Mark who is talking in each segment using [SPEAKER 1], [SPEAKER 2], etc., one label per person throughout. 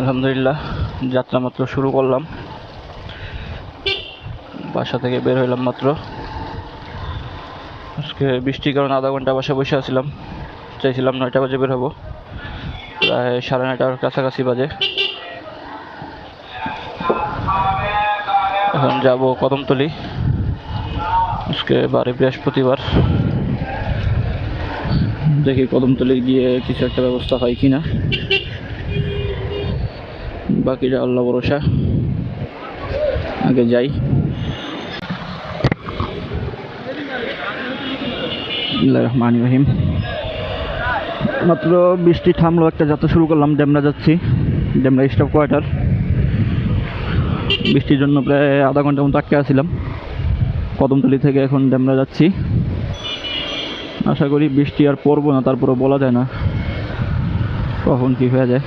[SPEAKER 1] আলহামদুলিল্লাহ, যাত্রা মাত্র শুরু করলাম। বাসা থেকে বের হইলাম মাত্র। আজকে বৃষ্টির কারণে আধা ঘন্টা বাসায় বসে আছিলাম। চাইছিলাম 9টা বাজে বের হবো, প্রায় 9:30টার কাছাকাছি বাজে। এখন যাব কদমতলী। আজকে বারে বৃহস্পতিবার, দেখি কদমতলী গিয়ে কিছু একটা ব্যবস্থা হয় কিনা। বাকিটা আল্লাহ ভরসা, আগে যাই। রহমানির রহিম। মাত্র বৃষ্টি থামলো, একটা যাত্রা শুরু করলাম। ডেমরা যাচ্ছি, ডেমরা স্টাফ কোয়ার্টার। বৃষ্টির জন্য প্রায় আধা ঘন্টার মতো আটকে আসছিলাম। কদমতলী থেকে এখন ডেমরা যাচ্ছি। আশা করি বৃষ্টি আর পড়বো না, তারপরে বলা যায় না কখন কি হয়ে যায়।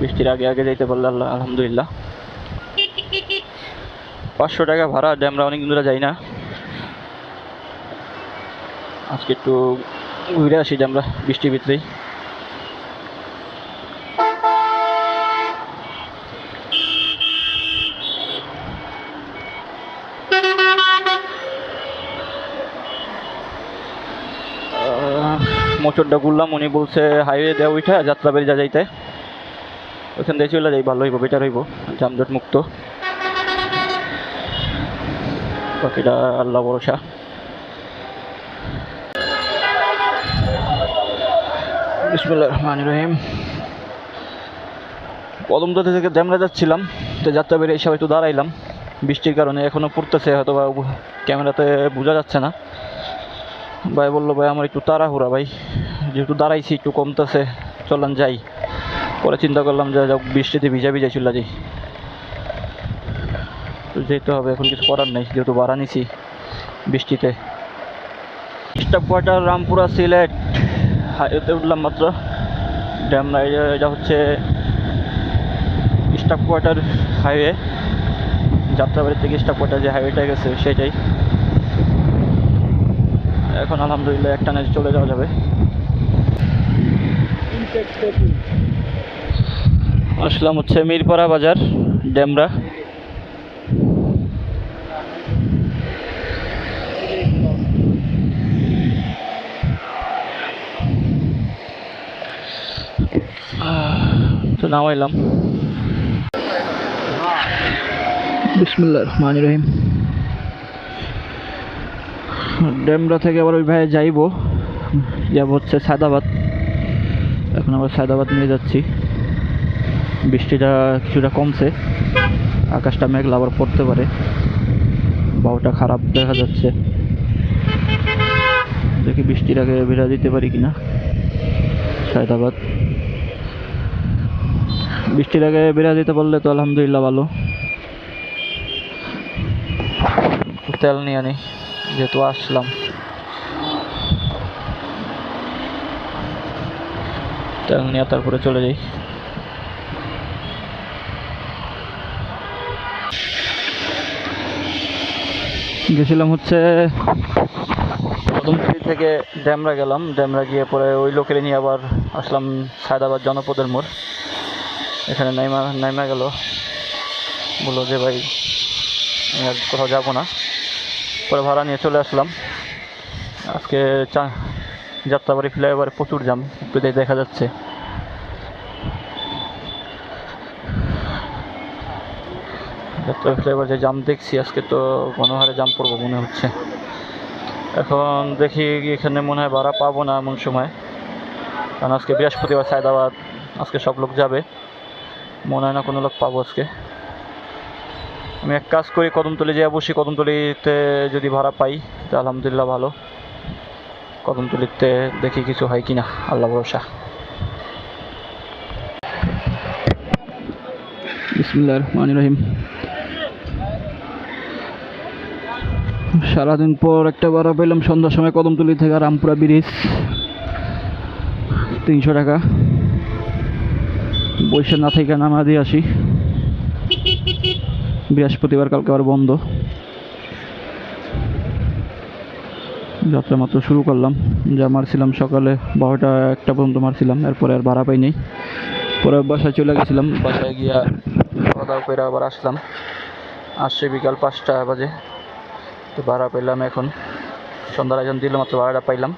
[SPEAKER 1] বৃষ্টির আগে আগে যাইতে পারলে আল্লাহ আলহামদুলিল্লাহ। 500 টাকা ভাড়া, ডেমরা অনেকদিন ধরে যাই না। আজকে একটু ঘুরে আসি ডেমরা বৃষ্টির ভিতরেই। মোচরটা ঘুরলাম, উনি বলছে হাইওয়ে দেওয়া উঠা যাত্রাবাড়ি যাইতে, ওইখান থেকে চলে যাই, ভালো হইব, বেটার হইব, যানজট মুক্ত। বাকিটা আল্লাহ ভরসা। বিসমিল্লাহির রহমানির রহিম। কদমতলী থেকে ডেমরা যাচ্ছিলাম, তো যাত্রাবাড়ি এসে একটু দাঁড়াইলাম। বৃষ্টির কারণে এখনও পড়তেছে, হয়তো বা ক্যামেরাতে বোঝা যাচ্ছে না। ভাই বললো, ভাই আমার একটু তাড়াহুড়া ভাই, যেহেতু দাঁড়াইছি একটু কমতেছে, চলেন যাই। পরে চিন্তা করলাম যে বৃষ্টিতে ভিজা ভিজা চলে যাই, তো যেতে হবে, এখন কিছু করার নেই, যেহেতু ভাড়া নিছি বৃষ্টিতে। স্টাফ কোয়ার্টার রামপুরা সিলেট, হাইওয়েতে উঠলাম মাত্র। ড্যামরা এটা হচ্ছে স্টাফ কোয়ার্টার হাইওয়ে। যাত্রাবাড়ি থেকে স্টাফ কোয়ার্টার যে হাইওয়েটা গেছে সেটাই। এখন আলহামদুলিল্লাহ একটানে চলে যাওয়া যাবে। আসলাম হচ্ছে মিরপাড়া বাজার, ডেমরা। তো নামাইলাম। বিসমিল্লাহির রহমানির রহিম। ডেমরা থেকে আবার ওই ভাই যাইব হচ্ছে সায়দাবাদ। এখন আবার সায়দাবাদ নিয়ে যাচ্ছি। বৃষ্টিটা কিছুটা কমছে, আকাশটা মেঘলা, আবার পড়তে পারে, বাহুটা খারাপ দেখা যাচ্ছে। দেখি বৃষ্টির আগে বেরা দিতে পারি কিনা। সায়দাবাদ বৃষ্টির আগে বেরা দিতে পারলে তো আলহামদুলিল্লাহ ভালো। তেল নিয়ে আনি, যেহেতু আসলাম। তেল নিয়ে তারপরে চলে যাই। গেছিলাম হচ্ছে কদমতলী থেকে ডেমরা গেলাম। ডেমরা গিয়ে পরে ওই লোকের নিয়ে আবার আসলাম সায়দাবাদ জনপদের মোড়। এখানে নাইমা গেল, বললো যে ভাই আমি আর কোথাও যাবো না। পরে ভাড়া নিয়ে চলে আসলাম। আজকে যাত্রাবাড়ি ফ্লাইওভারে প্রচুর জাম, একটু দেখা যাচ্ছে। যাত্রাবাড়ি ফ্লাইওভার যে জাম দেখছি আজকে, তো গণহারে জাম পড়বো মনে হচ্ছে। এখন দেখি এখানে মনে হয় ভাড়া পাবো না এমন সময়, কারণ আজকে বৃহস্পতিবার, সায়দাবাদ আজকে সব লোক যাবে, মনে হয় না কোনো লোক পাবো আজকে। আমি এক কাজ করি, কদমতলী যেয়ে বসি। কদমতলীতে যদি ভাড়া পাই তো আলহামদুলিল্লাহ ভালো। কদমতলীতে দেখি কিছু হয় কিনা, আল্লাহ ভরসা। বিসমিল্লাহির রহমানির রহিম। সারাদিন পর একটা ভাড়া পেলাম সন্ধ্যার সময়, কদমতলী থেকে রামপুরা ব্রিজ, 300 টাকা। বৈশাখ না থেকে নামা দিয়ে আসি। বৃহস্পতিবার, কালকে আবার বন্ধ। যাত্রা মাত্র শুরু করলাম, যা মারছিলাম সকালে 12টা 1টা পর্যন্ত মারছিলাম, এরপরে আর ভাড়া পাই নাই। পরে বাসায় চলে গেছিলাম, বাসায় গিয়া খাওয়া দাওয়া করে আবার আসলাম, আসছে বিকাল 5টা বাজে। তো ভাড়া পেলাম এখন, সন্ধ্যার আয়োজন দিলে মাত্র ভাড়াটা পাইলাম।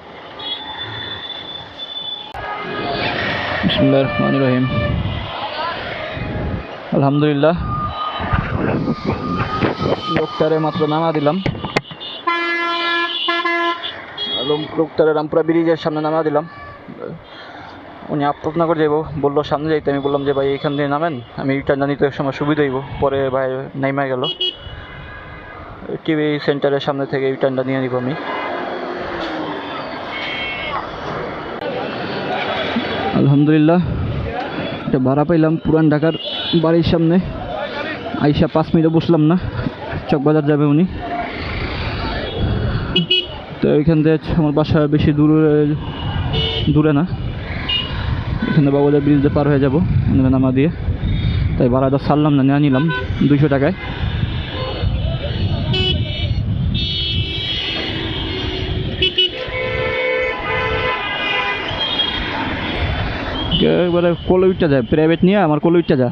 [SPEAKER 1] বিসমিল্লাহির রহমানির রহিম। আলহামদুলিল্লাহ, লোকটারে মাত্র নামা দিলাম, লোকটারে রামপুরা ব্রিজের সামনে নামা দিলাম। উনি আপনা করে যাইব বললো, সামনে যাইতে। আমি বললাম যে ভাই এইখান দিয়ে নামেন, আমি রিটার্ন নিতে এক সময় সুবিধা হইব। পরে ভাই নাইমা গেল, টিভি সেন্টারের সামনে থেকে রিটার্নটা নিয়ে নিব আমি। আলহামদুলিল্লাহ, এটা ভাড়া পাইলাম পুরান ঢাকার বাড়ির সামনে। আইসা 5 মিনিটে বসলাম না, চকবাজার যাবে উনি। তো ওইখান থেকে আমার বাসা বেশি দূরে না, এখানে বাবুদের ব্রিজ দিয়ে পার হয়ে যাবো নামা দিয়ে। তাই ভাড়াটা ছাড়লাম না, নিয়ে নিলাম 200 টাকায়। একবারে কলইটা যায়, প্রাইভেট নিয়ে আমার কলইটা যা।